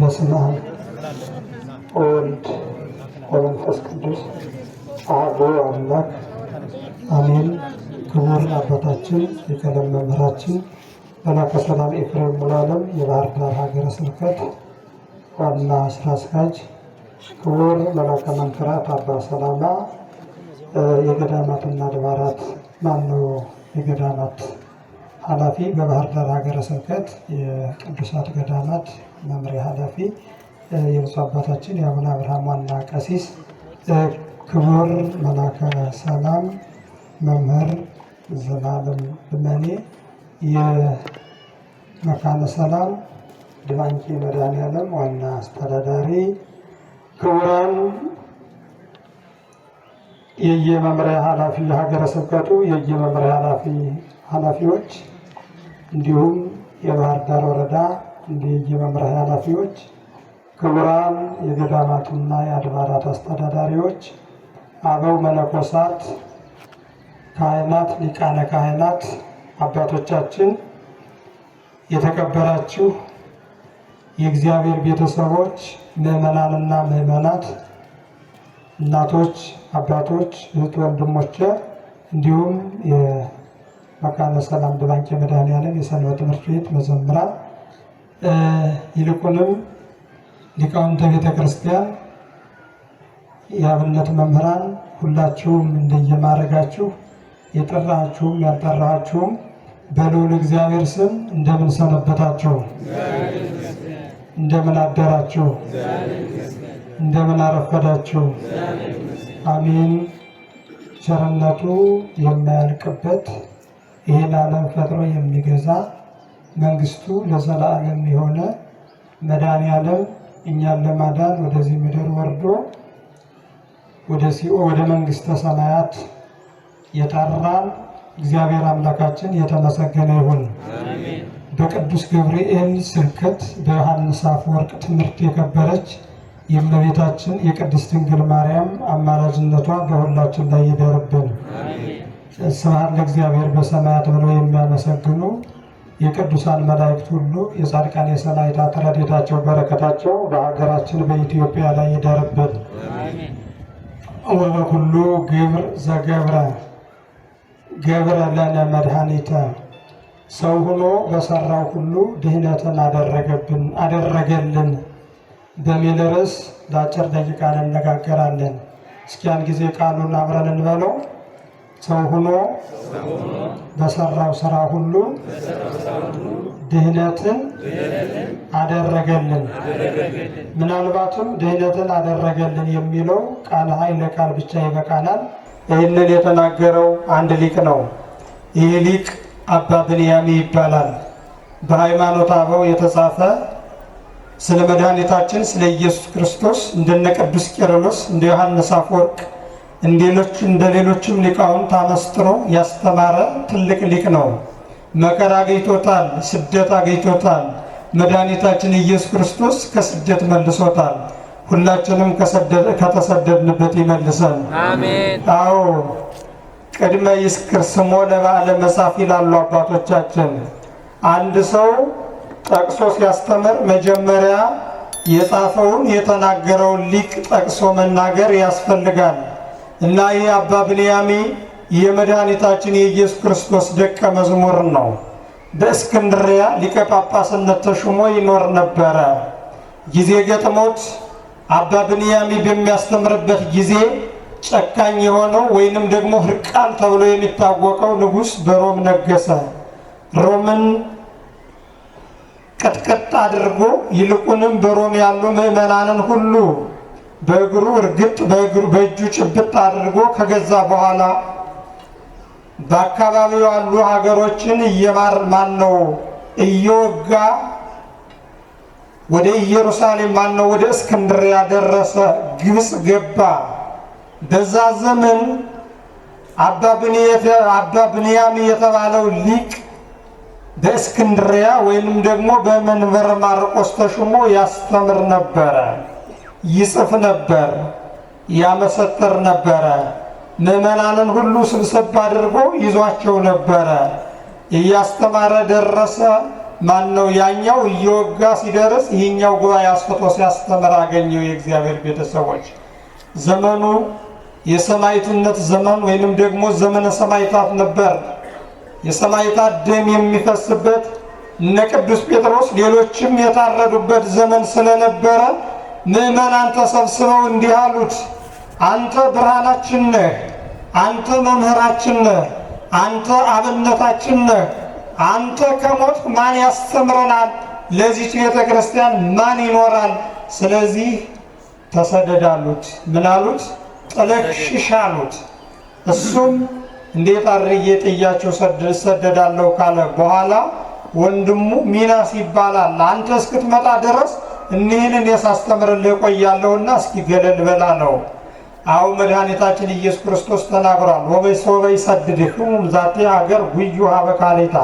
በስመ አብ ወወልድ ወመንፈስ ቅዱስ አሐዱ አምላክ አሜን። ክቡር አባታችን የቀለም መምህራችን መላከ ሰላም ኤፍሬም ሙሉዓለም የባህር ዳር ሀገረ ስብከት ዋና ስራ አስኪያጅ፣ ክቡር መላከ መንክራት አባ ሰላማ የገዳማትና አድባራት የገዳማት ኃላፊ፣ በባህር ዳር ሀገረ ስብከት የቅዱሳት ገዳማት መምሪያ ኃላፊ፣ የብፁዕ አባታችን የአቡነ አብርሃም ዋና ቀሲስ፣ ክቡር መላከ ሰላም መምህር ዘላለም ብመኔ የመካነ ሰላም ድባንቂ መድኃኔዓለም ዋና አስተዳዳሪ፣ ክቡራን የየመምሪያ ኃላፊ የሀገረ ስብከቱ የየመምሪያ ኃላፊዎች እንዲሁም የባህር ዳር ወረዳ የየመምሪያ ኃላፊዎች፣ ክቡራን የገዳማትና የአድባራት አስተዳዳሪዎች፣ አበው መነኮሳት፣ ካህናት፣ ሊቃነ ካህናት፣ አባቶቻችን፣ የተከበራችሁ የእግዚአብሔር ቤተሰቦች፣ ምዕመናንና ምዕመናት፣ እናቶች፣ አባቶች፣ እህት ወንድሞቼ፣ እንዲሁም የመካነ ሰላም ድባንቂ መድኃኔዓለም የሰንበት ትምህርት ቤት መዘምራን፣ ይልቁንም ሊቃውንተ ቤተ ክርስቲያን፣ የአብነት መምህራን፣ ሁላችሁም እንደየማዕረጋችሁ የጠራችሁም ያልጠራችሁም በልዑል እግዚአብሔር ስም እንደምን ሰነበታችሁ? እንደምን አደራችሁ? እንደምን አረፈዳችሁ? አሜን። ቸርነቱ የማያልቅበት ይህን ዓለም ፈጥሮ የሚገዛ መንግስቱ ለዘላለም የሆነ መድኃኔዓለም እኛን ለማዳን ወደዚህ ምድር ወርዶ ወደ መንግስተ ሰማያት የጠራን እግዚአብሔር አምላካችን የተመሰገነ ይሁን። በቅዱስ ገብርኤል ስብከት በዮሐንስ አፈወርቅ ትምህርት የከበረች የእመቤታችን የቅድስት ድንግል ማርያም አማላጅነቷ በሁላችን ላይ ይደርብን። ስብሐት ለእግዚአብሔር በሰማያት ብለው የሚያመሰግኑ የቅዱሳን መላእክት ሁሉ፣ የጻድቃን የሰማዕታት ረድኤታቸው በረከታቸው በሀገራችን በኢትዮጵያ ላይ ይደርብን። ወበኩሉ ግብር ዘገብረ ገብረ ለነ መድኃኒተ፣ ሰው ሆኖ በሰራው ሁሉ ድህነትን አደረገልን በሚል ርዕስ ለአጭር ደቂቃ እንነጋገራለን። እስኪ ያን ጊዜ ቃሉን አብረን እንበለው። ሰው ሆኖ በሰራው ስራ ሁሉ ድህነትን አደረገልን። ምናልባትም ድህነትን አደረገልን የሚለው ቃል ኃይለ ቃል ብቻ ይበቃናል። ይህንን የተናገረው አንድ ሊቅ ነው። ይህ ሊቅ አባ ብንያሚ ይባላል። በሃይማኖተ አበው የተጻፈ ስለ መድኃኒታችን ስለ ኢየሱስ ክርስቶስ እንደነ ቅዱስ ቄርሎስ እንደ ዮሐንስ አፈወርቅ እንደ ሌሎችም ሊቃውንት አመስጥሮ ያስተማረ ትልቅ ሊቅ ነው። መከራ አግኝቶታል፣ ስደት አግኝቶታል። መድኃኒታችን ኢየሱስ ክርስቶስ ከስደት መልሶታል። ሁላችንም ከተሰደድንበት ይመልሰን። አሜን። አዎ፣ ቅድመ ይስክር ስሞ ለበዓለ መጽሐፍ ይላሉ አባቶቻችን። አንድ ሰው ጠቅሶ ሲያስተምር መጀመሪያ የጻፈውን የተናገረውን ሊቅ ጠቅሶ መናገር ያስፈልጋል። እና ይህ አባ ብንያሚ የመድኃኒታችን የኢየሱስ ክርስቶስ ደቀ መዝሙር ነው። በእስክንድርያ ሊቀ ጳጳስነት ተሹሞ ይኖር ነበረ። ጊዜ ገጥሞት አባ ብንያሚ በሚያስተምርበት ጊዜ ጨካኝ የሆነው ወይንም ደግሞ ሕርቃል ተብሎ የሚታወቀው ንጉሥ በሮም ነገሰ። ሮምን ቀጥቀጥ አድርጎ ይልቁንም በሮም ያሉ ምዕመናንን ሁሉ በእግሩ እርግጥ በእጁ ጭብጥ አድርጎ ከገዛ በኋላ በአካባቢው ያሉ ሀገሮችን እየወጋ ወደ ኢየሩሳሌም ወደ እስክንድርያ ደረሰ። ግብፅ ገባ። በዛ ዘመን አባ ብንያሚ የተባለው ሊቅ በእስክንድርያ ወይንም ደግሞ በመንበረ ማርቆስ ተሹሞ ያስተምር ነበረ፣ ይጽፍ ነበር፣ ያመሰጥር ነበረ። ምዕመናንን ሁሉ ስብሰባ አድርጎ ይዟቸው ነበረ። እያስተማረ ደረሰ። ማን ነው ያኛው እየወጋ ሲደርስ ይህኛው ጉባኤ አስፈቶ ሲያስተምር አገኘው። የእግዚአብሔር ቤተሰቦች ዘመኑ የሰማዕትነት ዘመን ወይንም ደግሞ ዘመነ ሰማዕታት ነበር። የሰማዕታት ደም የሚፈስበት እነ ቅዱስ ጴጥሮስ ሌሎችም የታረዱበት ዘመን ስለነበረ ምዕመናን ተሰብስበው እንዲህ አሉት፣ አንተ ብርሃናችን ነህ፣ አንተ መምህራችን ነህ፣ አንተ አብነታችን ነህ። አንተ ከሞት ማን ያስተምረናል? ለዚች ቤተ ክርስቲያን ማን ይኖራል? ስለዚህ ተሰደድ አሉት። ምን አሉት? ጥለህ ሽሽ አሉት። እሱም እንዴት አድርጌ ጥያቸው ሰደዳለሁ ካለ በኋላ ወንድሙ ሚናስ ይባላል፣ አንተ እስክትመጣ ድረስ እኒህንን የሳስተምርልህ ቆያለሁና እስኪ ገለል በላ ነው። አው መድኃኒታችን ኢየሱስ ክርስቶስ ተናግሯል። ወበይ ሰድድክሙ ዛቴ ሀገር ጉዩ ሀበ ካሌታ፣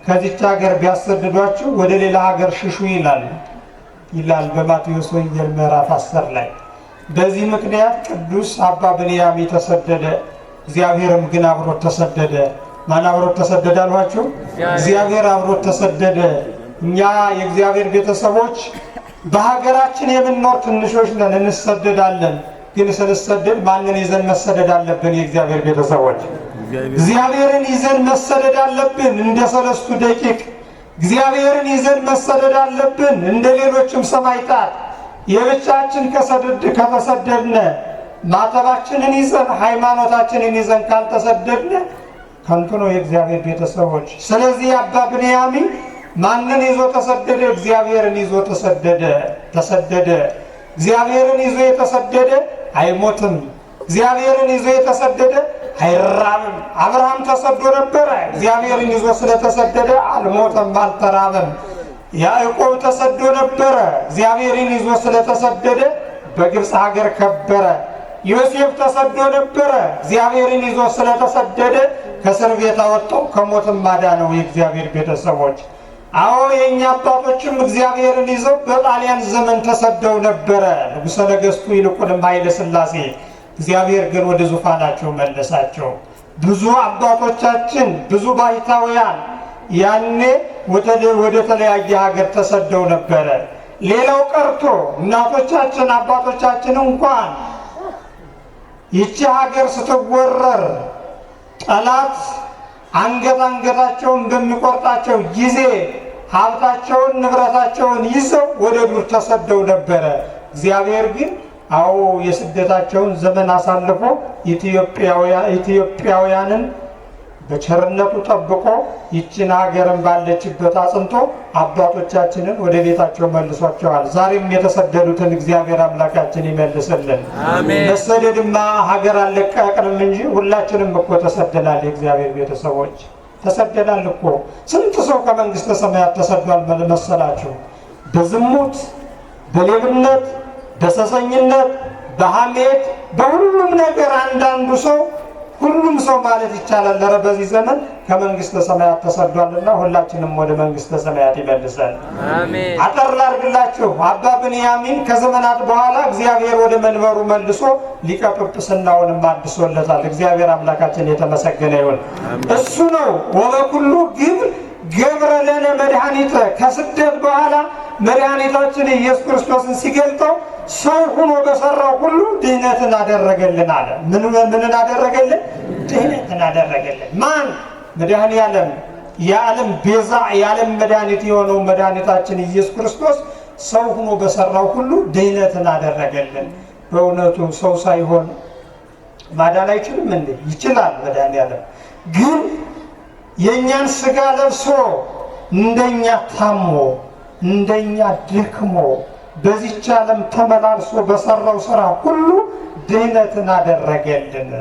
ከዚች ሀገር ቢያሰድዷችሁ ወደ ሌላ ሀገር ሽሹ ይላል በማቴዎስ ወንጌል ምዕራፍ 10 ላይ። በዚህ ምክንያት ቅዱስ አባ ብንያም ተሰደደ፣ እግዚአብሔርም ግን አብሮት ተሰደደ። ማን አብሮት ተሰደደ አልኋችሁ? እግዚአብሔር አብሮት ተሰደደ። እኛ የእግዚአብሔር ቤተሰቦች በሀገራችን የምንኖር ትንሾች ነን፣ እንሰደዳለን። ግን ስንሰደድ ማንን ይዘን መሰደድ አለብን? የእግዚአብሔር ቤተሰቦች እግዚአብሔርን ይዘን መሰደድ አለብን። እንደ 3 ደቂቅ እግዚአብሔርን ይዘን መሰደድ አለብን። እንደ ሌሎችም ሰማዕታት የብቻችን ከተሰደድነ ማተባችንን ይዘን ሃይማኖታችንን ይዘን ካልተሰደድነ ከንቱ ነው የእግዚአብሔር ቤተሰቦች። ስለዚህ አባ ብንያም ማንን ይዞ ተሰደደ? እግዚአብሔርን ይዞ ተሰደደ። እግዚአብሔርን ይዞ የተሰደደ አይሞትም። እግዚአብሔርን ይዞ የተሰደደ አይራብም። አብርሃም ተሰዶ ነበረ፣ እግዚአብሔርን ይዞ ስለተሰደደ አልሞተም፣ አልተራበም። ያዕቆብ ተሰዶ ነበረ፣ እግዚአብሔርን ይዞ ስለተሰደደ በግብፅ ሀገር ከበረ። ዮሴፍ ተሰዶ ነበረ፣ እግዚአብሔርን ይዞ ስለተሰደደ ከእስር ቤት አወጣው፣ ከሞትም ማዳነው። የእግዚአብሔር ቤተሰቦች አዎ የእኛ አባቶችም እግዚአብሔርን ይዘው በጣሊያን ዘመን ተሰደው ነበረ። ንጉሠ ነገሥቱ ይልቁንም ኃይለ ሥላሴ፣ እግዚአብሔር ግን ወደ ዙፋናቸው መለሳቸው። ብዙ አባቶቻችን ብዙ ባሕታውያን ያኔ ወደ ተለያየ ሀገር ተሰደው ነበረ። ሌላው ቀርቶ እናቶቻችን አባቶቻችን እንኳን ይቺ ሀገር ስትወረር ጠላት አንገታቸውን በሚቆርጣቸው ጊዜ ሀብታቸውን ንብረታቸውን ይዘው ወደ ዱር ተሰደው ነበረ። እግዚአብሔር ግን አዎ የስደታቸውን ዘመን አሳልፎ ኢትዮጵያውያንን በቸርነቱ ጠብቆ ይችን ሀገርን ባለችበት አጽንቶ አባቶቻችንን ወደ ቤታቸው መልሷቸዋል። ዛሬም የተሰደዱትን እግዚአብሔር አምላካችን ይመልስልን። አሜን። መሰደድማ ሀገር አለቀቅንም እንጂ ሁላችንም እኮ ተሰደናል። የእግዚአብሔር ቤተሰቦች ተሰደናል እኮ። ስንት ሰው ከመንግስተ ሰማያት ተሰዷል መሰላችሁ? በዝሙት፣ በሌብነት፣ በሰሰኝነት፣ በሐሜት፣ በሁሉም ነገር አንዳንዱ ሰው ሁሉም ሰው ማለት ይቻላል ለረ በዚህ ዘመን ከመንግስተ ሰማያት ተሰዷልና ሁላችንም ወደ መንግስተ ሰማያት ይመልሰን። አሜን። አጠር ላድርግላችሁ። አባ ብንያም ከዘመናት በኋላ እግዚአብሔር ወደ መንበሩ መልሶ ሊቀ ጵጵስናውንም አድሶለታል። እግዚአብሔር አምላካችን የተመሰገነ ይሁን። እሱ ነው ወበኩሉ ግብር ገብረ ለነ መድኃኒተ። ከስደት በኋላ መድኃኒታችን ኢየሱስ ክርስቶስን ሲገልጠው ሰው ሆኖ በሰራው ሁሉ ድህነትን አደረገልን አለ። ምንን አደረገልን? ድህነትን አደረገልን። ማን? መድኃኔዓለም፣ የዓለም ቤዛ የዓለም መድኃኒት የሆነው መድኃኒታችን ኢየሱስ ክርስቶስ ሰው ሆኖ በሰራው ሁሉ ድህነትን አደረገልን። በእውነቱ ሰው ሳይሆን ማዳን አይችልም እንዴ? ይችላል መድኃኔዓለም። ግን የእኛን ስጋ ለብሶ እንደኛ ታሞ እንደኛ ደክሞ በዚህች ዓለም ተመላልሶ በሰራው ስራ ሁሉ ድህነትን አደረገልን።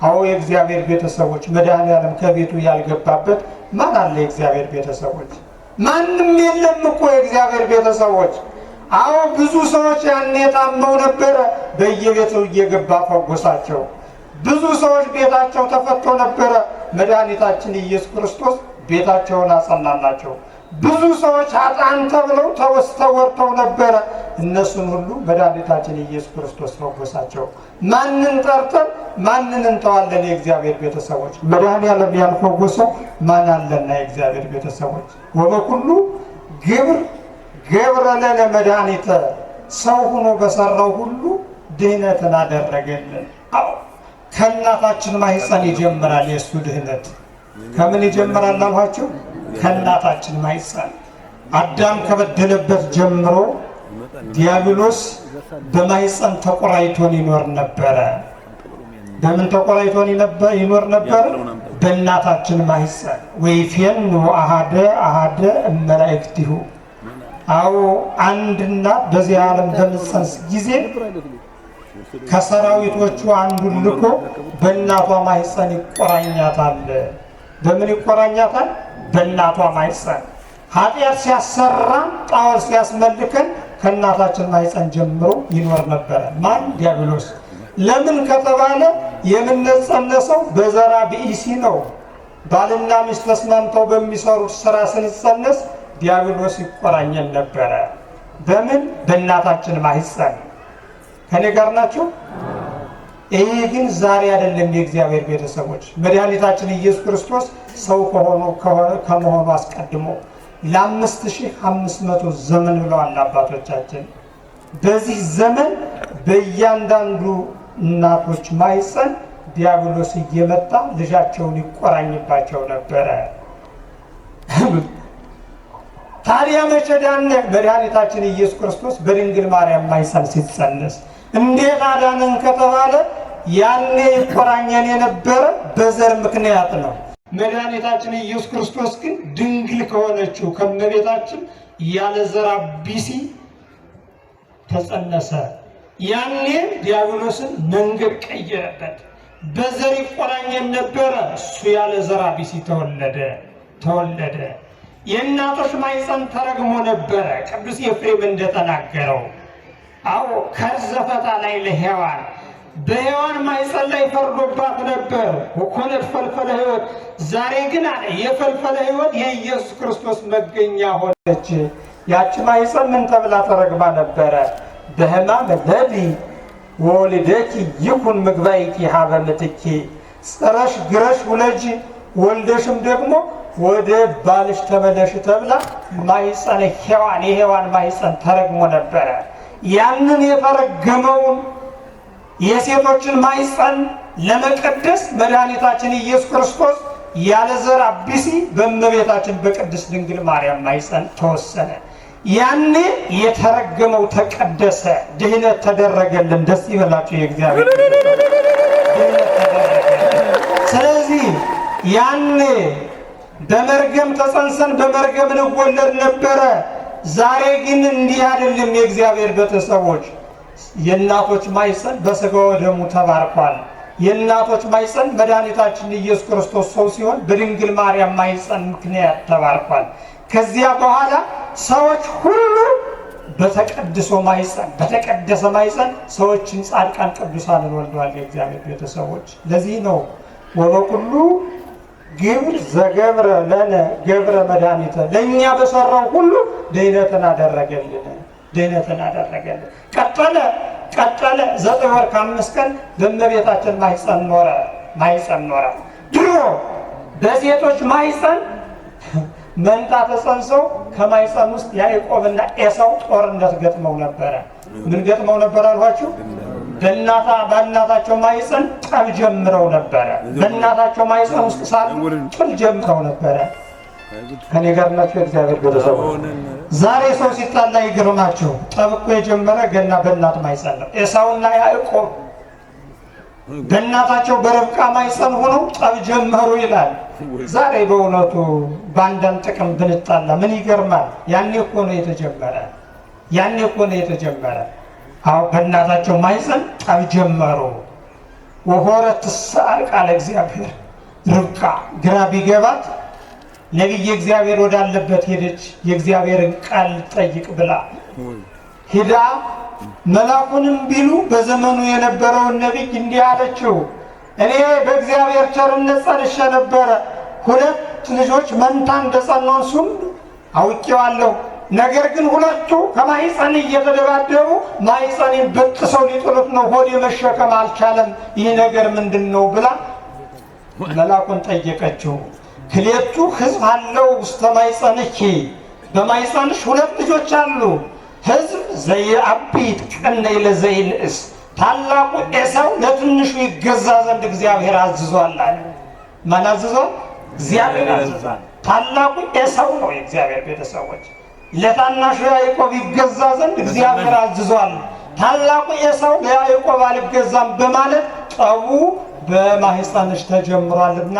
አዎ የእግዚአብሔር ቤተሰቦች መድኃኔዓለም ከቤቱ ያልገባበት ማን አለ? የእግዚአብሔር ቤተሰቦች ማንም የለም እኮ የእግዚአብሔር ቤተሰቦች። አዎ ብዙ ሰዎች ያኔ ታመው ነበረ፣ በየቤቱ እየገባ ፈወሳቸው። ብዙ ሰዎች ቤታቸው ተፈቶ ነበረ፣ መድኃኒታችን ኢየሱስ ክርስቶስ ቤታቸውን አጸናላቸው። ብዙ ሰዎች ኃጥአን ተብለው ተወርተው ነበረ፣ እነሱን ሁሉ መድኃኒታችን ኢየሱስ ክርስቶስ ፈወሳቸው። ማንን ጠርተን ማንን እንተዋለን? የእግዚአብሔር ቤተሰቦች መድኃኔዓለም ያልፈወሰው ማን አለና? የእግዚአብሔር ቤተሰቦች ወበኩሉ ገብረ ለነ መድኃኒተ ሰው ሆኖ በሰራው ሁሉ ድህነትን አደረገልን። አዎ ከእናታችን ማህፀን ይጀምራል የእሱ ድህነት። ከምን ይጀምራል አልኋቸው? ከእናታችን ማህፀን። አዳም ከበደለበት ጀምሮ ዲያብሎስ በማህፀን ተቆራይቶን ይኖር ነበረ። በምን ተቆራይቶን ይኖር ነበር? በእናታችን ማህፀን። ወይፌኑ አሃደ እመላእክቲሁ። አዎ አንድ እናት በዚህ ዓለም በምትጸንስ ጊዜ ከሰራዊቶቹ አንዱን ልኮ በእናቷ ማህፀን ይቆራኛታል። በምን ይቆራኛታል? በእናቷ ማህፀን። ኃጢአት ሲያሰራን ጣዖት ሲያስመልከን ከእናታችን ማህፀን ጀምሮ ይኖር ነበረ። ማን? ዲያብሎስ። ለምን ከተባለ የምንጸነሰው በዘራ ብኢሲ ነው። ባልና ሚስት ተስማምተው በሚሰሩት ስራ ስንጸነስ ዲያብሎስ ይቆራኘን ነበረ። በምን? በእናታችን ማህፀን። ከኔ ጋር ናቸው? ይሄ ግን ዛሬ አይደለም። የእግዚአብሔር ቤተሰቦች መድኃኒታችን ኢየሱስ ክርስቶስ ሰው ከመሆኑ አስቀድሞ ለ5500 ዘመን ብለዋል አባቶቻችን። በዚህ ዘመን በእያንዳንዱ እናቶች ማህፀን ዲያብሎስ እየመጣ ልጃቸውን ይቆራኝባቸው ነበረ። ታዲያ መቼ ዳነ? መድኃኒታችን ኢየሱስ ክርስቶስ በድንግል ማርያም ማህፀን ሲጸነስ። እንዴት አዳነን ከተባለ ያኔ ይቆራኘን የነበረ በዘር ምክንያት ነው። መድኃኒታችን ኢየሱስ ክርስቶስ ግን ድንግል ከሆነችው ከእመቤታችን ያለ ዘር አቢሲ ተጸነሰ። ያኔ ዲያብሎስን መንገድ ቀየረበት። በዘር ይቆራኘን ነበረ፣ እሱ ያለ ዘር አቢሲ ተወለደ። የእናቶች ማህፀን ተረግሞ ነበረ። ቅዱስ ኤፍሬም እንደተናገረው አዎ ከርዘፈታ ላይ ለሔዋን በሔዋን ማህፀን ላይ ፈርዶባት ነበር። ወኮነት ፈልፈለ ሕይወት። ዛሬ ግን አለ የፈልፈለ ሕይወት የኢየሱስ ክርስቶስ መገኛ ሆነች። ያቺ ማህፀን ምን ተብላ ተረግማ ነበረ? በሕማመ ለሊ ወወልደኪ ይኩን ምግባይኪ ሀበ ምትኪ። ጽረሽ ግረሽ ውለጂ ወልደሽም ደግሞ ወደ ባልሽ ተመለሽ ተብላ ማህፀነ ሔዋን የሔዋን ማህፀን ተረግሞ ነበረ። ያንን የተረገመውን የሴቶችን ማህፀን ለመቀደስ መድኃኒታችን ኢየሱስ ክርስቶስ ያለ ዘር አቢሲ በእመቤታችን በቅድስት ድንግል ማርያም ማህፀን ተወሰነ። ያኔ የተረገመው ተቀደሰ፣ ድህነት ተደረገልን። ደስ ይበላችሁ የእግዚአብሔር ድህነት ተደረገልን። ስለዚህ ያኔ በመርገም ተጸንሰን በመርገም እንወለድ ነበረ። ዛሬ ግን እንዲህ አይደለም። የእግዚአብሔር ቤተሰቦች የእናቶች ማህፀን በሥጋ ወደሙ ተባርኳል። የእናቶች ማህፀን መድኃኒታችን ኢየሱስ ክርስቶስ ሰው ሲሆን በድንግል ማርያም ማህፀን ምክንያት ተባርኳል። ከዚያ በኋላ ሰዎች ሁሉ በተቀድሶ ማህፀን በተቀደሰ ማህፀን ሰዎችን ጻድቃን ቅዱሳንን ወልደዋል። የእግዚአብሔር ቤተሰቦች ለዚህ ነው ወበኩሉ ግብር ዘገብረ ለነ ገብረ መድኃኒተ፣ ለእኛ በሰራው ሁሉ ድህነትን አደረገልን። ቀጠለ 9 ወር ከ5 ቀን በእመቤታችን ማህፀን ኖረ። ድሮ በሴቶች ማህፀን መንታ ተጸንሰው ከማህፀን ውስጥ ያዕቆብና ኤሳው ጦርነት ገጥመው ነበረ። ምን ገጥመው ነበር አልኋችሁ? በእናታቸው ማህፀን ጠብ ጀምረው ነበረ። በእናታቸው ማህፀን ውስጥ ሳሉ ጥል ጀምረው ነበረ። ከኔ ጋር ናቸው የእግዚአብሔር ቤተሰቦች። ዛሬ ሰው ሲጣላ ይገርማችሁ። ጠብ እኮ የጀመረ ገና በእናት ማህፀን ነው። ኤሳውና ያዕቆብ በእናታቸው በርብቃ ማህፀን ሆነው ጠብ ጀመሩ ይላል። ዛሬ በእውነቱ በአንዳንድ ጥቅም ብንጣላ ምን ይገርማል? ያኔ እኮ ነው የተጀመረ። አዎ በእናታቸው ማህፀን ጠብ ጀመሩ። ወሆረት ትስአል ቃለ እግዚአብሔር። ርብቃ ግራ ቢገባት ነቢየ እግዚአብሔር ወዳለበት ሄደች። የእግዚአብሔርን ቃል ጠይቅ ብላ ሂዳ መልአኩንም ቢሉ በዘመኑ የነበረውን ነቢይ እንዲህ አለችው፣ እኔ በእግዚአብሔር ቸርነት ጸንሼ ነበረ። 2 ልጆች መንታ እንደጸነሱም አውቄዋለሁ። ነገር ግን 2ቱ ከማህፀን እየተደባደቡ ማህፀኔን በጥሰው ሊጥሉት ነው። ሆዴ መሸከም አልቻለም። ይህ ነገር ምንድን ነው ብላ መልአኩን ጠየቀችው። ክሌቱ ሕዝብ አለው ውስተ ማህፀንኪ፣ በማኅፀንሽ 2 ልጆች አሉ። ሕዝብ ዘየአቢት ቀነይ ለዘይንእስ ታላቁ ኤሳው ለትንሹ ይገዛ ዘንድ እግዚአብሔር አዝዟል አለ። ማን አዝዟል? እግዚአብሔር አዝዟል። ታላቁ ኤሳው ነው የእግዚአብሔር ቤተሰቦች። ለታናሹ ያዕቆብ ይገዛ ዘንድ እግዚአብሔር አዝዟል። ታላቁ ኤሳው ለያዕቆብ አልገዛም በማለት ጠቡ በማኅፀንሽ ተጀምሯልና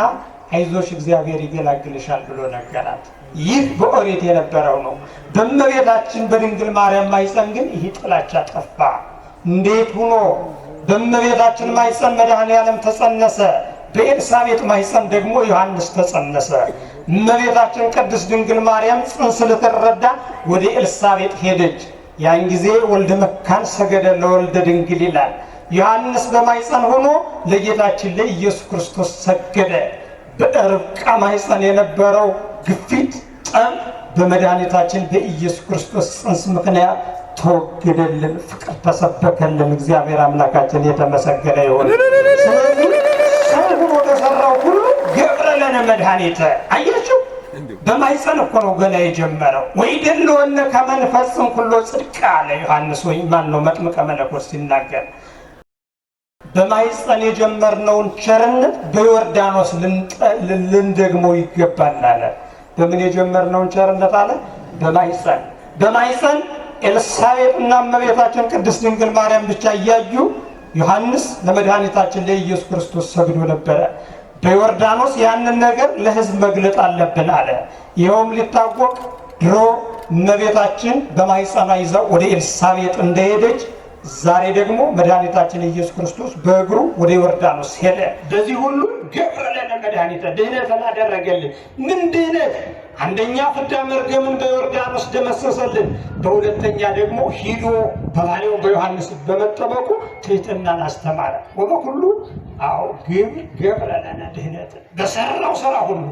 አይዞሽ እግዚአብሔር ይገላግልሻል ብሎ ነገራት። ይህ በኦሪት የነበረው ነው። በእመቤታችን በድንግል ማርያም ማኅፀን ግን ይህ ጥላቻ ጠፋ። እንዴት ሆኖ በእመቤታችን ማኅፀን መድኃኔዓለም ተጸነሰ፣ በኤልሳቤጥ ማኅፀን ደግሞ ዮሐንስ ተጸነሰ። እመቤታችን ቅድስት ድንግል ማርያም ጽንስ ልትረዳ ወደ ኤልሳቤጥ ሄደች። ያን ጊዜ ወልደ መካን ሰገደ ለወልደ ድንግል ይላል። ዮሐንስ በማኅፀን ሆኖ ለጌታችን ለኢየሱስ ክርስቶስ ሰገደ። በርብቃ ማኅፀን የነበረው ግፊት፣ ጠብ በመድኃኒታችን በኢየሱስ ክርስቶስ ጽንስ ምክንያት ተወገደልን፣ ፍቅር ተሰበከልን። እግዚአብሔር አምላካችን የተመሰገነ ይሁን። ስለዚህ ሰው ሆኖ ተሰራው ሁሉ ገብረ ለነ መድኃኒተ። አያችሁ በማኅፀን እኮ ነው ገና የጀመረው። ወይ ደለወነ ከመ ንፈጽም ኩሎ ጽድቅ አለ ዮሐንስ ወይ ማን ነው መጥምቀ መለኮት ሲናገር በማኅፀን የጀመርነውን ቸርነት በዮርዳኖስ ልንደግመው ይገባል አለ። በምን የጀመርነውን ቸርነት አለ? በማኅፀን ኤልሳቤጥና እመቤታችን ቅድስት ድንግል ማርያም ብቻ እያዩ ዮሐንስ ለመድኃኒታችን ለኢየሱስ ክርስቶስ ሰግዶ ነበረ። በዮርዳኖስ ያንን ነገር ለሕዝብ መግለጥ አለብን አለ። ይኸውም ሊታወቅ ድሮ እመቤታችን በማኅፀኗ ይዛ ወደ ኤልሳቤጥ እንደሄደች ዛሬ ደግሞ መድኃኒታችን ኢየሱስ ክርስቶስ በእግሩ ወደ ዮርዳኖስ ሄደ። በዚህ ሁሉ ገብረ ለነ መድኃኒተ ድኅነትን አደረገልን። ምን ድኅነት? አንደኛ ፍዳ መርገምን በዮርዳኖስ ደመሰሰልን። በሁለተኛ ደግሞ ሂዶ በባሌው በዮሐንስ በመጠመቁ ትሕትናን አስተማረ። ወበኩሉ አዎ ገብረ ለነ ድኅነትን በሰራው ስራ ሁሉ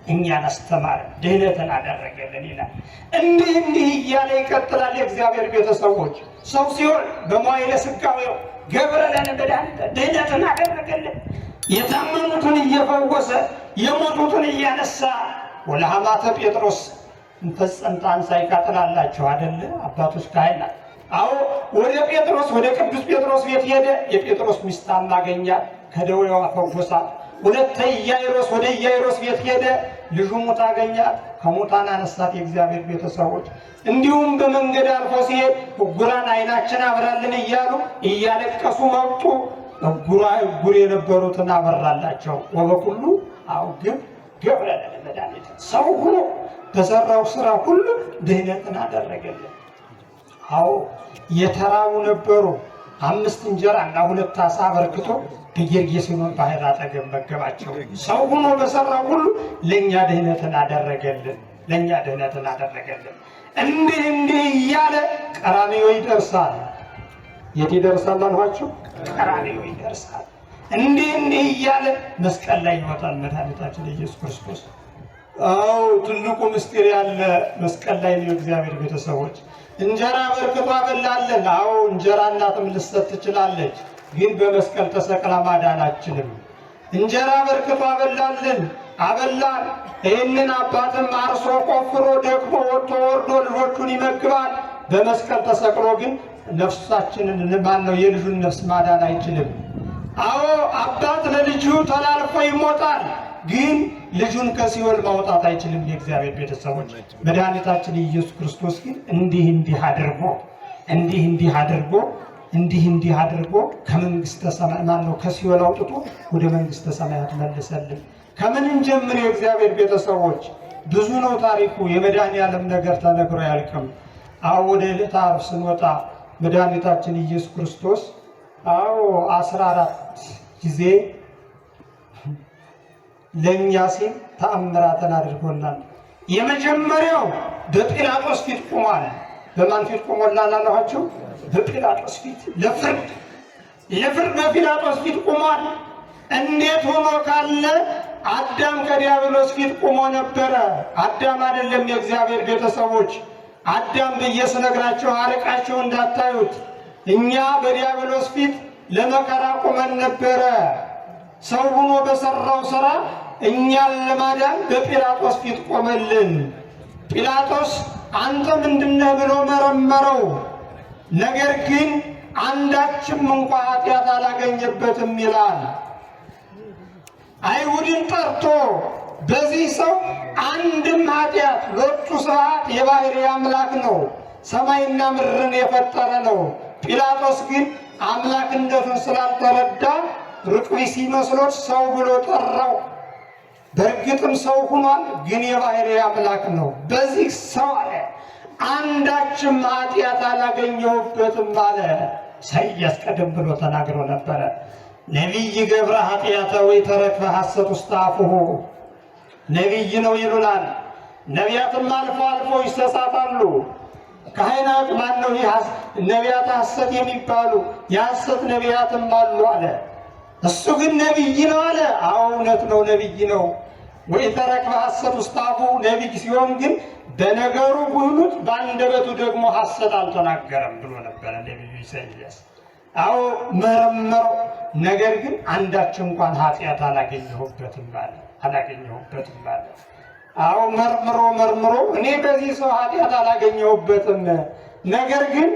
እኛን አስተማረ፣ ድኅነትን አደረገልን ይላል። እንዲህ እያለ ይቀጥላል። የእግዚአብሔር ቤተሰቦች ሰው ሲሆን በመዋዕለ ሥጋዌው ገብረ ለነ መድኃኒተ ድኅነትን አደረገልን። የታመሙትን እየፈወሰ የሞቱትን እያነሳ ወለሐማተ ጴጥሮስ እንፈጸምተ አንሣእከ ትላላችሁ አይደለ አባቶች ካህናት? አዎ ወደ ጴጥሮስ ወደ ቅዱስ ጴጥሮስ ቤት ሄደ። የጴጥሮስ ሚስት አገኛት፣ ከደዌዋ ፈወሳት። ሁለተ ኢያኢሮስ ወደ ኢያኢሮስ ቤት ሄደ። ልጁ ሙት አገኛት፣ ከሙታን አነሳት። የእግዚአብሔር ቤተሰቦች እንዲሁም በመንገድ አልፎ ሲሄድ ዕውራን ዓይናችን አብራልን እያሉ እያለቀሱ መጡ። ዕውር የነበሩትን አበራላቸው። ወበኩሉ አዎ ገብረ ለነ መድኃኒተ ሰው ሁሉ በሰራው ስራ ሁሉ ድኅነትን አደረገልን። አዎ የተራቡ ነበሩ። 5 እንጀራና 2 ዓሣ አበርክቶ በጌርጌሴኖን ባሕር አጠገብ መገባቸው። ሰው ሆኖ በሰራው ሁሉ ለእኛ ድኅነትን አደረገልን። እንዲህ እያለ ቀራንዮ ይደርሳል። የት ይደርሳል አልኋችሁ? ቀራንዮ ይደርሳል። እንዲህ እያለ መስቀል ላይ ይወጣል መድኃኒታችን ኢየሱስ ክርስቶስ። አዎ ትልቁ ምስጢር ያለ መስቀል ላይ ነው። እግዚአብሔር ቤተሰቦች እንጀራ በርክቶ አበላለን። አዎ እንጀራ እናትም ልትሰጥ ትችላለች፣ ግን በመስቀል ተሰቅላ ማዳን አትችልም። እንጀራ በርክቶ አበላለን፣ አበላን። ይህንን አባትም አርሶ ቆፍሮ ደክሞ ወጥቶ ወርዶ ልጆቹን ይመግባል። በመስቀል ተሰቅሎ ግን ነፍሳችንን የልጁን ነፍስ ማዳን አይችልም። አዎ አባት ለልጁ ተላልፎ ይሞታል፣ ግን ልጁን ከሲኦል ማውጣት አይችልም። የእግዚአብሔር ቤተሰቦች መድኃኒታችን ኢየሱስ ክርስቶስ ግን እንዲህ አድርጎ ከመንግስተ ሰማይ ከሲኦል አውጥቶ ወደ መንግስተ ሰማያት መልሰልን። ከምንን ጀምር? የእግዚአብሔር ቤተሰቦች ብዙ ነው ታሪኩ። የመድኃኔዓለም ነገር ተነግሮ አያልቅም። አዎ ወደ ዕለተ ዓርብ ስንወጣ መድኃኒታችን ኢየሱስ ክርስቶስ 14 ጊዜ ለእኛ ሲል ተአምራትን አድርጎናል። የመጀመሪያው በጲላጦስ ፊት ቆሟል። በማን ፊት ቆሞላል አላችሁ? በጲላጦስ ፊት ለፍርድ በጲላጦስ ፊት ቆሟል። እንዴት ሆኖ ካለ አዳም ከዲያብሎስ ፊት ቆሞ ነበረ። አዳም አይደለም የእግዚአብሔር ቤተሰቦች፣ አዳም ብዬ ስነግራቸው አርቃቸው እንዳታዩት። እኛ በዲያብሎስ ፊት ለመከራ ቆመን ነበረ። ሰው ሆኖ በሰራው ስራ እኛን ለማዳን በጲላጦስ ፊት ቆመልን። ጲላጦስ አንተ ምንድነህ ብሎ መረመረው። ነገር ግን አንዳችም እንኳ ኃጢአት አላገኘበትም ይላል። አይሁድን ጠርቶ በዚህ ሰው አንድም ኃጢአት ሎቱ ስብሐት የባሕርይ አምላክ ነው፣ ሰማይና ምድርን የፈጠረ ነው። ጲላጦስ ግን አምላክነቱን ስላልተረዳ ርቁይ መስሎት ሰው ብሎ ጠራው። በእርግጥም ሰው ሆኗል፣ ግን የባሕርይ አምላክ ነው። በዚህ ሰው አለ አንዳችም ኃጢአት አላገኘሁበትም አለ። ኢሳይያስ ቀደም ብሎ ተናግሮ ነበረ። ነቢይ ገብረ ኃጢአተ ወኢተረክበ ሐሰት ውስተ አፉሁ። ነቢይ ነው ይሉናል። ነቢያትም አልፎ አልፎ ይሳሳታሉ። ካህናት ማነው ነቢያት ሐሰት የሚባሉ የሐሰት ነቢያትም አሉ አለ። እሱ ግን ነቢይ ነው አለ። አዎ እውነት ነው፣ ነቢይ ነው። ወኢተረክበ ሐሰት ውስተ አፉሁ ነቢይ ሲሆን ግን በነገሩ ጉህሉት በአንደበቱ ደግሞ ሐሰት አልተናገረም ብሎ ነበረ ነቢዩ ኢሳይያስ። አዎ መረመረው፣ ነገር ግን አንዳች እንኳን ኃጢአት አላገኘሁበትም አለ። አዎ መርምሮ እኔ በዚህ ሰው ኃጢአት አላገኘሁበትም፣ ነገር ግን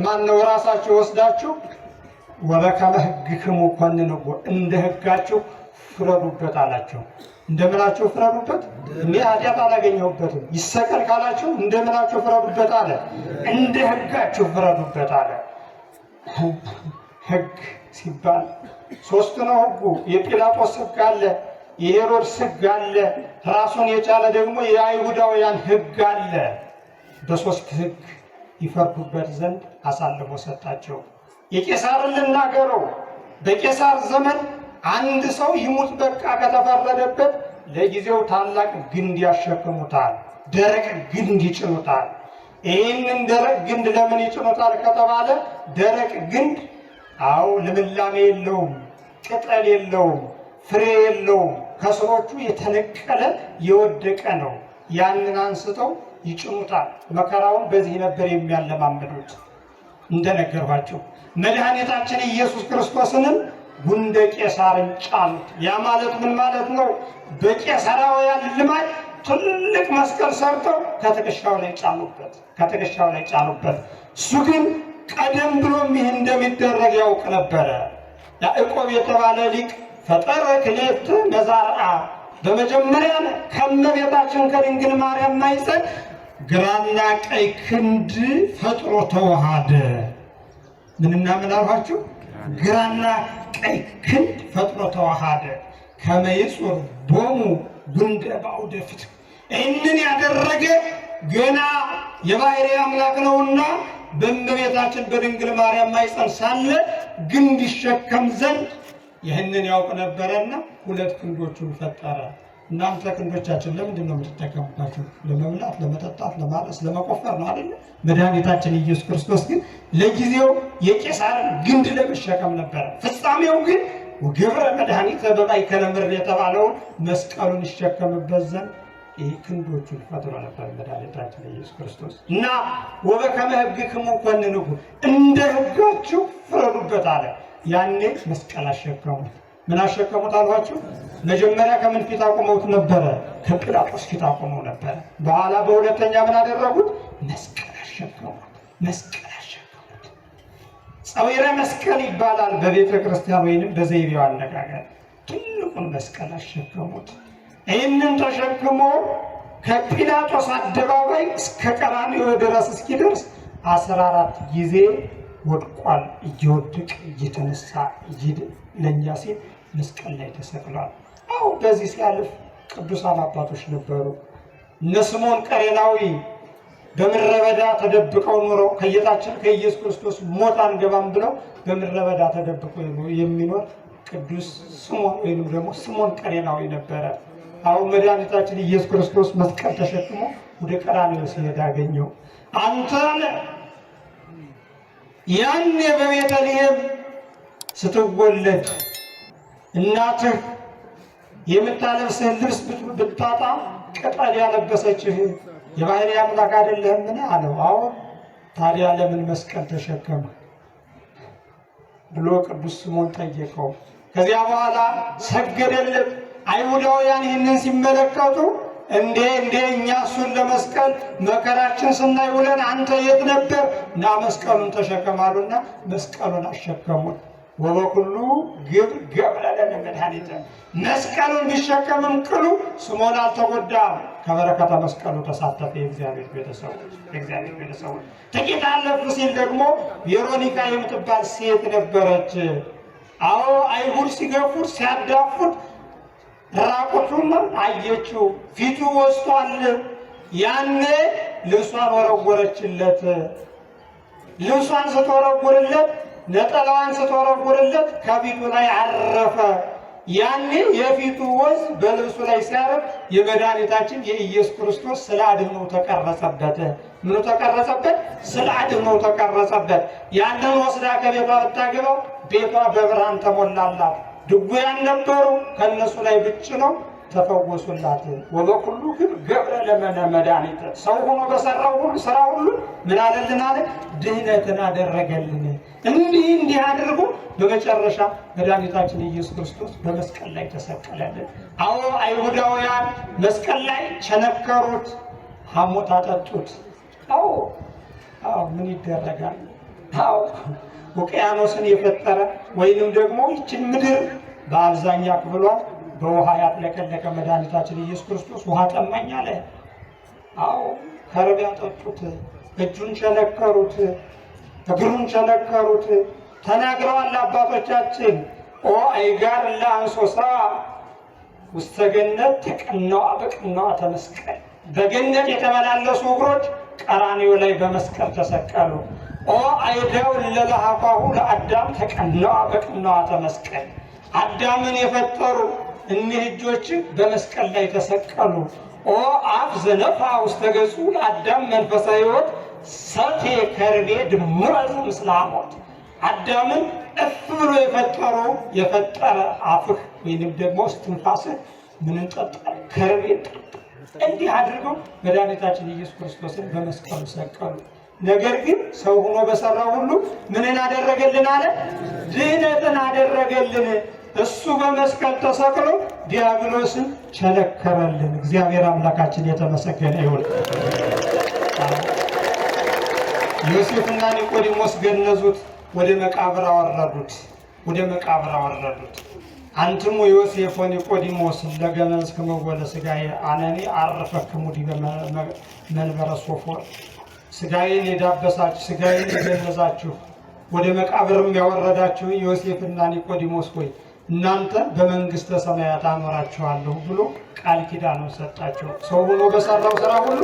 ማነው ራሳችሁ ወስዳችሁ ወበከመ ሕግክሙ ኮንንዎ እንደ ሕጋችሁ ፍረዱበት አላቸው። እንደምናችሁ ፍረዱበት። እኔ ኃጢአት አላገኘሁበትም። ይሰቀል ካላችሁ እንደምናችሁ ፍረዱበት አለ። እንደ ሕጋችሁ ፍረዱበት አለ። ሕግ ሲባል ሶስት ነው ሕጉ። የጲላጦስ ሕግ አለ፣ የሄሮድስ ሕግ አለ፣ ራሱን የቻለ ደግሞ የአይሁዳውያን ሕግ አለ። በሶስት ሕግ ይፈርዱበት ዘንድ አሳልፎ ሰጣቸው። የቄሳርን ልናገረው። በቄሳር ዘመን አንድ ሰው ይሙት በቃ ከተፈረደበት ለጊዜው ታላቅ ግንድ ያሸክሙታል፣ ደረቅ ግንድ ይጭኑታል። ይህንን ደረቅ ግንድ ለምን ይጭኑታል ከተባለ ደረቅ ግንድ አዎ ልምላሜ የለውም፣ ቅጠል የለውም፣ ፍሬ የለውም፣ ከስሮቹ የተነቀለ የወደቀ ነው። ያንን አንስተው ይጭኑታል። መከራውን በዚህ ነበር የሚያለማምዱት። እንደነገርኋቸው መድኃኒታችን ኢየሱስ ክርስቶስንም ጉንደ ቄሳርን ጫኑት። ያ ማለት ምን ማለት ነው? በቄሳራውያን ልማድ ትልቅ መስቀል ሰርተው ከትከሻው ላይ ጫኑበት። እሱ ግን ቀደም ብሎም ይህ እንደሚደረግ ያውቅ ነበረ። ያዕቆብ የተባለ ሊቅ ፈጠረ ክልኤተ መዛርዓ፣ በመጀመሪያ ከእመቤታችን ከድንግል ማርያም ማኅፀን ግራና ቀኝ ክንድ ፈጥሮ ተዋሃደ። ምንና ምን አልኋችሁ? ግራና ቀኝ ክንድ ፈጥሮ ተዋሃደ። ከመ ይጹር ቦሙ ጉንደ በአውደ ፍትሕ። ይህንን ያደረገ ገና የባሕርይ አምላክ ነውና በእመቤታችን በድንግል ማርያም ማኅፀን ሳለ ግንድ ይሸከም ዘንድ ይህንን ያውቅ ነበረና ሁለት ክንዶቹን ፈጠረ። እናንተ ክንዶቻችን ለምንድን ነው የምትጠቀሙባቸው? ለመብላት፣ ለመጠጣት፣ ለማረስ፣ ለመቆፈር ነው አይደል? መድኃኒታችን ኢየሱስ ክርስቶስ ግን ለጊዜው የቄሳርን ግንድ ለመሸከም ነበረ። ፍጻሜው ግን ወገብረ መድኃኒተ በማእከለ ምድር የተባለውን መስቀሉን ይሸከምበት ዘንድ ይህ ክንዶቹን ፈጥሮ ነበር መድኃኒታችን ኢየሱስ ክርስቶስ እና ወበከመ ሕግክሙ ኮንንዎ እንደ ሕጋችሁ ፍረዱበት አለ። ያኔ መስቀል አሸከሙት። ምን አሸከሙት አልኋችሁ? መጀመሪያ ከምን ፊት አቁመውት ነበረ? ከጲላጦስ ፊት አቁመው ነበረ። በኋላ በሁለተኛ ምን አደረጉት? መስቀል አሸከሙት። ጸዊረ መስቀል ይባላል በቤተ ክርስቲያን ወይንም በዘይቤው አነጋገር። ትልቁን መስቀል አሸከሙት። ይህንን ተሸክሞ ከጲላጦስ አደባባይ እስከ ቀራንዮ ድረስ እስኪደርስ 14 ጊዜ ወድቋል። እየወደቀ እየተነሳ ለእኛ ሲል መስቀል ላይ ተሰቅሏል። አዎ በዚህ ሲያልፍ ቅዱሳን አባቶች ነበሩ። እነ ስምዖን ቀሬናዊ በምድረ በዳ ተደብቀው ኖረው ከጌታችን ከኢየሱስ ክርስቶስ ሞት አንገባም ብለው በምድረ በዳ ተደብቀው የሚኖር ቅዱስ ስምዖን ወይም ደግሞ ስምዖን ቀሬናዊ ነበረ። አሁን መድኃኒታችን ኢየሱስ ክርስቶስ መስቀል ተሸክሞ ወደ ቀራንዮ ሲሄድ አገኘው። አንተ ያኔ በቤተልሔም ስትወለድ እናትህ የምታለብስህን ልብስ ብታጣ ቅጠል ያለበሰችህ የባሕርይ አምላክ አይደለህምን አለው። አሁን ታዲያ ለምን መስቀል ተሸከመ ብሎ ቅዱስ ስምዖን ጠየቀው። ከዚያ በኋላ ሰገደለት። አይሁዳውያን ይህንን ሲመለከቱ እንዴ እኛ እሱን ለመስቀል መከራችን ስናይ ውለን አንተ የት ነበር? እና መስቀሉን ተሸከማሉና መስቀሉን አሸከሙን። ወበኩሉ ግብር ገብረ ለነ መድኃኒተ መስቀሉን ቢሸከምም ቅሉ ስምዖን አልተጎዳም። ከበረከተ መስቀሉ ተሳተፈ። የእግዚአብሔር ቤተሰቦች ጥቂት አለፍ ሲል ደግሞ ቬሮኒካ የምትባል ሴት ነበረች። አዎ አይሁድ ሲገፉት ሲያዳፉት ራቁቱን አየችው። ፊቱ ወስቷል። ያኔ ልብሷን ወረወረችለት። ልብሷን ስትወረውርለት ነጠላዋን ስትወረውርለት ከፊቱ ላይ አረፈ። ያኔ የፊቱ ወዝ በልብሱ ላይ ሲያረፍ የመድኃኒታችን የኢየሱስ ክርስቶስ ስለ አድኅኖው ተቀረጸበት። ምኑ ተቀረጸበት? ስለ አድኅኖው ተቀረጸበት። ያንን ወስዳ ከቤቷ ብታገባው ቤቷ በብርሃን ተሞላላት። ድውያን ነበሩ፣ ከእነሱ ላይ ብጭ ነው ተፈወሱላት። ወበኩሉ ግን ገብረ ለነ መድኃኒተ ሰው ሆኖ በሰራው ሁሉ ስራ ሁሉ ምን አለልን አለ? ድህነትን አደረገልን። እንዲህ አድርጎ በመጨረሻ መድኃኒታችን ኢየሱስ ክርስቶስ በመስቀል ላይ ተሰቀለልን። አዎ አይሁዳውያን መስቀል ላይ ቸነከሩት፣ ሐሞት አጠጡት። አዎ ምን ይደረጋል? አዎ ውቅያኖስን የፈጠረ ወይንም ደግሞ ይችን ምድር በአብዛኛ ክፍሏ በውሃ ያጥለቀለቀ መድኃኒታችን ኢየሱስ ክርስቶስ ውሃ ጠማኝ አለ። አዎ ከርቤ ያጠጡት፣ እጁን ቸነከሩት፣ እግሩን ቸነከሩት። ተናግረዋል አባቶቻችን። ኦ አይጋር ለአንሶሳ ውስተ ገነት ተቀነዋ በቅነዋ ተመስቀል። በገነት የተመላለሱ እግሮች ቀራንዮ ላይ በመስቀል ተሰቀሉ። ኦ አይዳው ለለሃፋሁ ለአዳም ተቀነዋ በቅነዋ ተመስቀል። አዳምን የፈጠሩ እኒህ እጆች በመስቀል ላይ ተሰቀሉ። ኦ አፍ ዘነፋ ውስተ ገጹ ለአዳም መንፈሰ ሕይወት ሰቴ ከርቤ ድምረ ምስለ ሐሞት። አዳምን እፍ ብሎ የፈጠረ አፍህ ወይንም ደግሞ እስትንፋስህ ምንን ጠጣ? ከርቤ ጠጣ። እንዲህ አድርገው መድኃኒታችን ኢየሱስ ክርስቶስን በመስቀሉ ሰቀሉ። ነገር ግን ሰው ሆኖ በሰራው ሁሉ ምንን አደረገልን አለ? ድህነትን አደረገልን። እሱ በመስቀል ተሰቅሎ ዲያብሎስን ቸነከረልን። እግዚአብሔር አምላካችን የተመሰገነ ይሁን። ዮሴፍና ኒቆዲሞስ ገነዙት፣ ወደ መቃብር አወረዱት። አንትሙ ዮሴፍ ወኒቆዲሞስ ለገመዝክሙ ለሥጋዬ አነኒ አረፈክሙ ዲበ መንበረ ሶፎር። ሥጋዬን የዳበሳችሁ ሥጋዬን የገነዛችሁ ወደ መቃብርም ያወረዳችሁ ዮሴፍና ኒቆዲሞስ ሆይ እናንተ በመንግስተ ሰማያት አኖራችኋለሁ ብሎ ቃል ኪዳኑን ሰጣቸው። ሰው ሆኖ በሰራው ስራ ሁሉ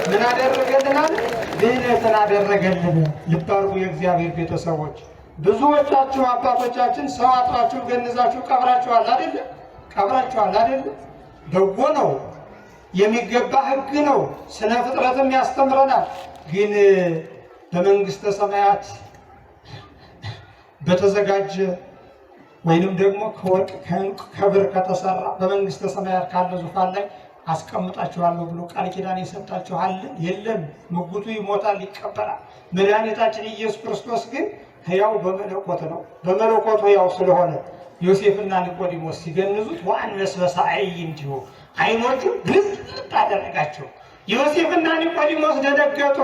ምን አደረገልናል? ድህነትን አደረገልን። ልብ አድርጉ የእግዚአብሔር ቤተሰቦች። ብዙዎቻችሁ አባቶቻችን ሰው አጥራችሁ ገንዛችሁ ቀብራችኋል አይደለ? በጎ ነው፣ የሚገባ ሕግ ነው፣ ስነ ፍጥረትም ያስተምረናል። ግን በመንግስተ ሰማያት በተዘጋጀ ወይንም ደግሞ ከወርቅ ከብር ከተሰራ በመንግስተ ሰማያት ካለ ዙፋን ላይ አስቀምጣችኋለሁ ብሎ ቃል ኪዳን የሰጣችኋል? የለም። ምጉቱ ይሞታል፣ ይቀበላል። መድኃኒታችን ኢየሱስ ክርስቶስ ግን ሕያው በመለኮት ነው። በመለኮቱ ሕያው ስለሆነ ዮሴፍና ኒቆዲሞስ ሲገንዙት ወአንበሳ እንዲሁ አይኖቹ ግልጥ አደረጋቸው። ዮሴፍና ኒቆዲሞስ ደነገጡ።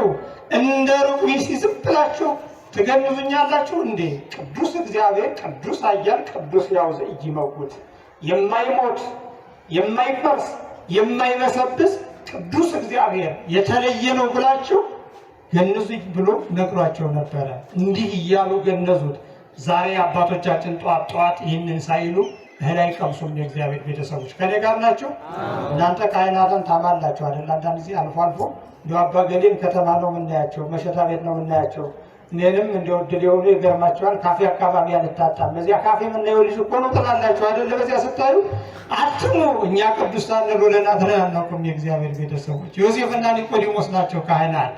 እንደ ሩቅ ዝም ብላችሁ ትገንዙኛላችሁ እንዴ? ቅዱስ እግዚአብሔር ቅዱስ ኃያል ቅዱስ ሕያው ዘኢይመውት የማይሞት የማይፈርስ የማይበሰብስ ቅዱስ እግዚአብሔር የተለየ ነው ብላችሁ ገንዙኝ ብሎ ነግሯቸው ነበረ። እንዲህ እያሉ ገነዙት። ዛሬ አባቶቻችን ጧት ይህንን ሳይሉ እህል አይቀምሱም። የእግዚአብሔር ቤተሰቦች ከኔ ጋር ናቸው። እናንተ ካህናትን ታማላችሁ አይደል? አንዳንድ ጊዜ አልፎ እንደ አባ ገሌን ከተማ ነው የምናያቸው፣ መሸታ ቤት ነው የምናያቸው። እኔንም እንደው ድል የሆኑ ይገርማቸዋል። ካፌ አካባቢ አልታጣም። በዚያ ካፌ የምናየው ልጅ እኮ ነው ትላላችሁ አይደል? በዚያ ስታዩ አትሙ። እኛ ቅዱሳን ብለን አናውቅም። የእግዚአብሔር ቤተሰቦች ዮሴፍና ኒቆዲሞስ ናቸው ካህናት።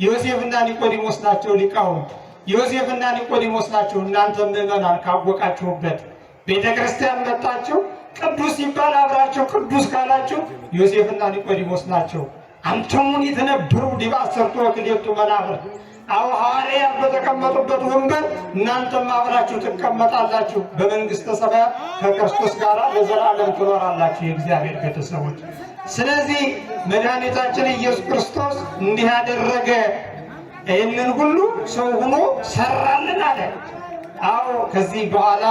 ዮሴፍና ኒቆዲሞስ ናቸው ሊቃውንት። ዮሴፍና ኒቆዲሞስ ናቸው እናንተ ምዕመናን ካወቃችሁበት ቤተ ክርስቲያን መጣችሁ ቅዱስ ሲባል አብራቸው ቅዱስ ካላችሁ ዮሴፍና ኒቆዲሞስ ናቸው። አንተሙን የተነበሩ ዲበ አሰርቱ ወክልኤቱ መናብርት። አዎ ሐዋርያት በተቀመጡበት ወንበር እናንተም አብራችሁ ትቀመጣላችሁ። በመንግስተ ሰማያት ከክርስቶስ ጋር ለዘላለም ትኖራላችሁ። የእግዚአብሔር ቤተሰቦች ስለዚህ መድኃኒታችን ኢየሱስ ክርስቶስ እንዲህ ያደረገ ይህንን ሁሉ ሰው ሆኖ ሰራልን አለ። አዎ ከዚህ በኋላ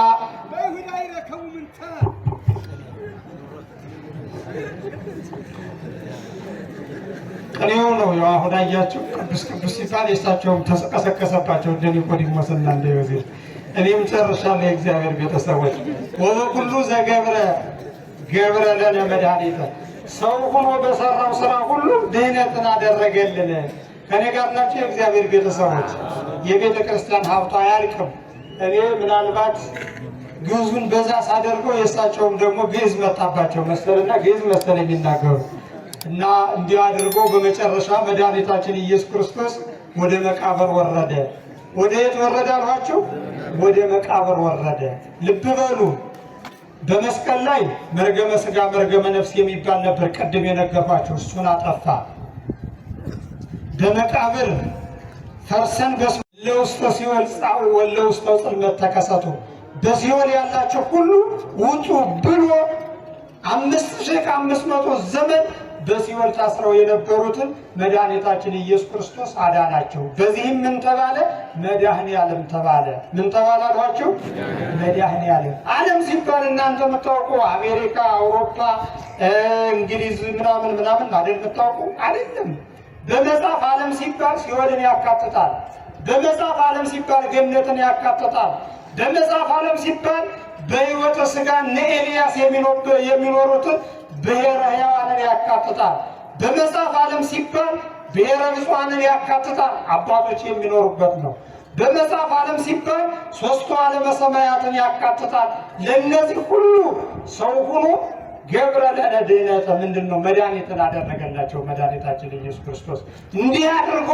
ቅኔው ነው ያው አሁን አያችሁ ቅዱስ ቅዱስ ሲባል የእሳቸውም ተቀሰቀሰባቸው እንደ ኒቆዲሞስና እንደ ዮሴፍ። እኔም ጨርሻለሁ። የእግዚአብሔር ቤተሰቦች ወበኩሉ ዘገብረ ገብረ ለነ መድኃኒተ ሰው ሆኖ በሰራው ስራ ሁሉ ድህነትን አደረገልን። ከኔ ጋር ናቸው የእግዚአብሔር ቤተሰቦች። የቤተ ክርስቲያን ሀብቷ አያልቅም። እኔ ምናልባት ግዕዙን በዛ ሳደርገው የእሳቸውም ደግሞ ግዕዝ መጣባቸው መሰልና ግዕዝ መሰለ የሚናገሩ እና እንዲህ አድርጎ በመጨረሻ መድኃኒታችን ኢየሱስ ክርስቶስ ወደ መቃብር ወረደ። ወደ የት ወረደ አልኋችሁ? ወደ መቃብር ወረደ። ልብ በሉ። በመስቀል ላይ መርገመ ሥጋ መርገመ ነፍስ የሚባል ነበር፣ ቅድም የነገርኳችሁ እሱን አጠፋ። በመቃብር ፈርሰን ለውስተ ሲኦል ጻኡ ወለውስተ ጽልመት ተከሰቱ፣ በሲኦል ያላችሁ ሁሉ ውጡ ብሎ 5500 ዘመን በሲኦል ታስረው የነበሩትን መድኃኒታችን ኢየሱስ ክርስቶስ አዳናቸው። በዚህም ምን ተባለ? መድኃኔ ዓለም ተባለ። ምን ተባለ አሏችሁ? መድኃኔ ዓለም። ዓለም ሲባል እናንተ የምታውቁ አሜሪካ፣ አውሮፓ፣ እንግሊዝ ምናምን ምናምን አይደል የምታውቁ? አይደለም። በመጽሐፍ ዓለም ሲባል ሲኦልን ያካትታል። በመጽሐፍ ዓለም ሲባል ገነትን ያካትታል። በመጽሐፍ ዓለም ሲባል በሕይወተ ሥጋ እነ ኤልያስ የሚኖሩትን ብሔረ ሕያዋንን ያካትታል። በመጽሐፍ ዓለም ሲባል ብሔረ ብፁዓንን ያካትታል። አባቶች የሚኖሩበት ነው። በመጽሐፍ ዓለም ሲባል ሦስቱ ዓለመ ሰማያትን ያካትታል። ለእነዚህ ሁሉ ሰው ሆኖ ገብረ ለነ ድኅነተ ምንድን ነው? መድኃኒትን አደረገላቸው። መድኃኒታችን ኢየሱስ ክርስቶስ እንዲህ አድርጎ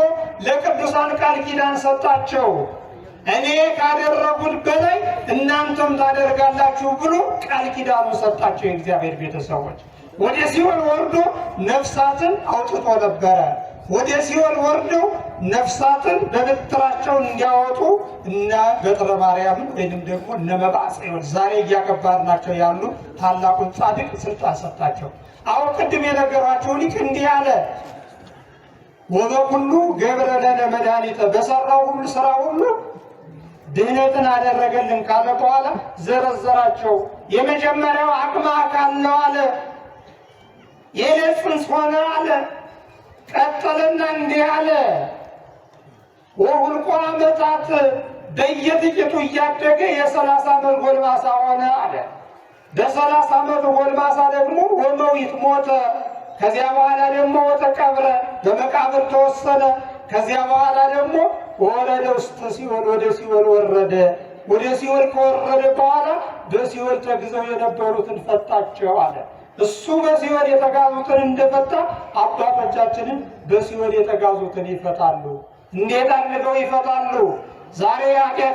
ለቅዱሳን ቃል ኪዳን ሰጣቸው። እኔ ካደረጉት በላይ እናንተም ታደርጋላችሁ ብሎ ቃል ኪዳኑ ሰጣቸው። የእግዚአብሔር ቤተሰቦች ወደ ሲኦል ወርዶ ነፍሳትን አውጥቶ ነበረ። ወደ ሲኦል ወርደው ነፍሳትን በበትራቸው እንዲያወጡ እነ በትረ ማርያምን ወይንም ደግሞ እነ መብዓ ጽዮን ዛሬ እያከበርናቸው ያሉ ታላቁን ጻድቅ ስልጣን ሰጣቸው። አሁን ቅድም የነገሯቸው ሊቅ እንዲህ አለ፣ ወበኩሉ ገብረ ለነ መድኃኒተ በሰራው ሁሉ ስራ ሁሉ ድህነትን አደረገልን ካለ በኋላ ዘረዘራቸው። የመጀመሪያው አቅመ አካል ነው አለ። የዕለት ጽንስ ሆነ አለ። ቀጠልና እንዲህ አለ፣ ወሁልቆ ዓመታት በየጥቂቱ እያደገ የ30 ዓመት ጎልማሳ ሆነ አለ። በ30 ዓመት ጎልማሳ ደግሞ ወመዊት ሞተ። ከዚያ በኋላ ደግሞ ወተቀብረ በመቃብር ተወሰነ። ከዚያ በኋላ ደግሞ ወረደ ውስተ ሲኦል ወደ ሲኦል ወረደ። ወደ ሲኦል ከወረደ በኋላ በሲኦል ተግዘው የነበሩትን ፈታቸው አለ። እሱ በሲኦል የተጋዙትን እንደፈታ አባቶቻችንን በሲኦል የተጋዙትን ይፈታሉ። እንዴት አድርገው ይፈታሉ? ዛሬ ኃጢአት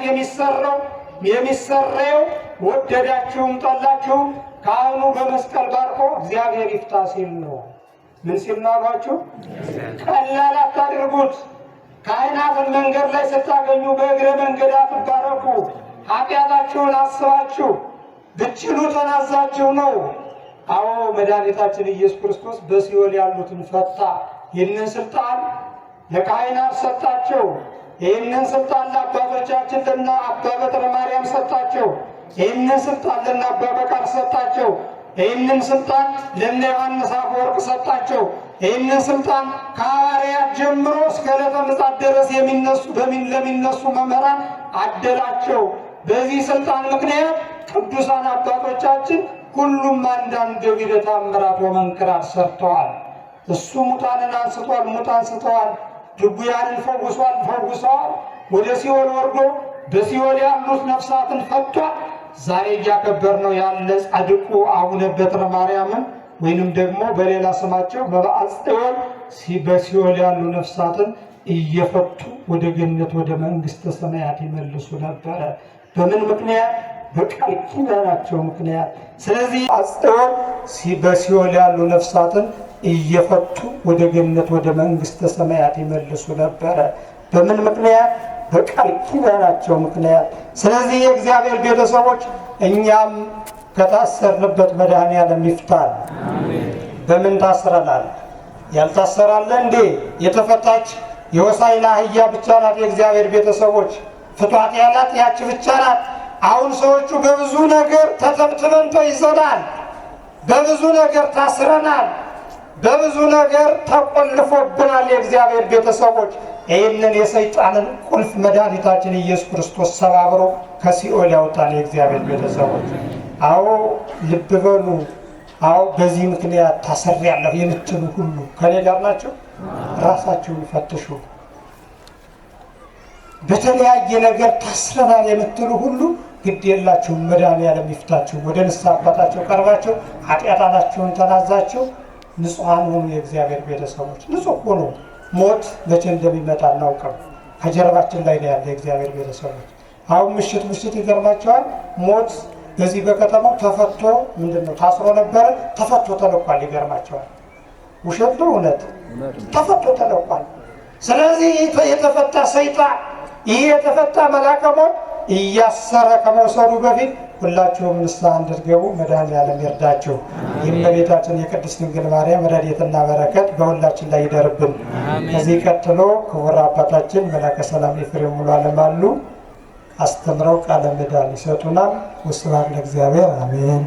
የሚሰረየው ወደዳችሁም ጠላችሁም ካህኑ በመስቀል ባርኮ እግዚአብሔር ይፍታ ሲል ነው። ምን ሲል ነው አሏችሁ? ቀላል አታድርጉት። ካህናትን መንገድ ላይ ስታገኙ በእግረ መንገድ አትባረኩ። ኃጢአታችሁን አስባችሁ ብትችሉ ተናዛችሁ ነው። አዎ መድኃኒታችን ኢየሱስ ክርስቶስ በሲኦል ያሉትን ፈታ። ይህንን ስልጣን ለካህናት ሰጣቸው። ይህንን ስልጣን ለአባቶቻችን ለእነ አባ በትረ ማርያም ሰጣቸው። ይህንን ስልጣን ለእነ አባ በቃር ሰጣቸው። ይህንን ስልጣን ለእነ ዮሐንስ አፈወርቅ ሰጣቸው። ይህንን ስልጣን ከሐዋርያት ጀምሮ እስከ ዕለተ ምጽአት ድረስ ለሚነሱ መምህራን አደላቸው። በዚህ ስልጣን ምክንያት ቅዱሳን አባቶቻችን ሁሉም አንዳንድ ገቢረ ተአምራት ወመንክራት ሰርተዋል። እሱ ሙታንን አንስቷል፣ ሙት አንስተዋል። ድውያንን ፈውሷል፣ ፈውሰዋል። ወደ ሲኦል ወርዶ በሲኦል ያሉት ነፍሳትን ፈቷል። ዛሬ እያከበርነው ያለ ጻድቁ አቡነ በትረ ማርያምን ወይንም ደግሞ በሌላ ስማቸው መብዓ ጽዮን በሲኦል ያሉ ነፍሳትን እየፈቱ ወደ ገነት ወደ መንግስተ ሰማያት ይመልሱ ነበረ። በምን ምክንያት? በቃል ኪዳናቸው ምክንያት። ስለዚህ ጽዮን በሲኦል ያሉ ነፍሳትን እየፈቱ ወደ ገነት ወደ መንግስተ ሰማያት ይመልሱ ነበረ። በምን ምክንያት? በቃል ኪዳናቸው ምክንያት። ስለዚህ የእግዚአብሔር ቤተሰቦች እኛም ከታሰርንበት መድኃኔዓለም ይፍታል። በምን ታስረናል? ያልታሰራለ እንዴ? የተፈታች የሆሳዕና አህያ ብቻ ናት። የእግዚአብሔር ቤተሰቦች ፍቷት ያላት ያች ብቻ ናት። አሁን ሰዎቹ በብዙ ነገር ተተብትበን ተይዘናል። በብዙ ነገር ታስረናል። በብዙ ነገር ተቆልፎብናል። የእግዚአብሔር ቤተሰቦች ይህንን የሰይጣንን ቁልፍ መድኃኒታችን ኢየሱስ ክርስቶስ ሰባብሮ ከሲኦል ያወጣን የእግዚአብሔር ቤተሰቦች። አዎ ልብ በሉ። አዎ በዚህ ምክንያት ታስሬያለሁ የምትሉ ሁሉ ከኔ ጋር ናቸው። ራሳችሁን ፈትሹ። በተለያየ ነገር ታስረናል የምትሉ ሁሉ ግድ የላችሁም። መድኃኒዓለም ይፍታችሁ። ወደ ንስሐ አባታቸው ቀርባቸው ኃጢአታችሁን ተናዛቸው ንጹሐን ሆኑ። የእግዚአብሔር ቤተሰቦች ንጹሕ ሆኑ። ሞት መቼ እንደሚመጣ እናውቅም። ከጀርባችን ላይ ነው ያለ የእግዚአብሔር ቤተሰቦች። አሁን ምሽት ይገርማቸዋል። ሞት በዚህ በከተማው ተፈቶ ምንድነው ታስሮ ነበረ፣ ተፈቶ ተለቋል። ይገርማቸዋል። ውሸት ነው እውነት? ተፈቶ ተለቋል። ስለዚህ የተፈታ ሰይጣን ይህ የተፈታ መልአከ ሞት እያሰረ ከመውሰዱ በፊት ሁላችሁም ንስሐ እንድትገቡ መድኃኒዓለም ይርዳችሁ። የእመቤታችን የቅድስት ድንግል ማርያም ረድኤትና በረከት በሁላችን ላይ ይደርብን። ከዚህ ቀጥሎ ክቡር አባታችን መላከ ሰላም ኤፍሬም ሙሉዓለም አሉ። አስተምረው ቃለ ምዕዳን ይሰጡናል። ወስብሐት ለእግዚአብሔር አሜን።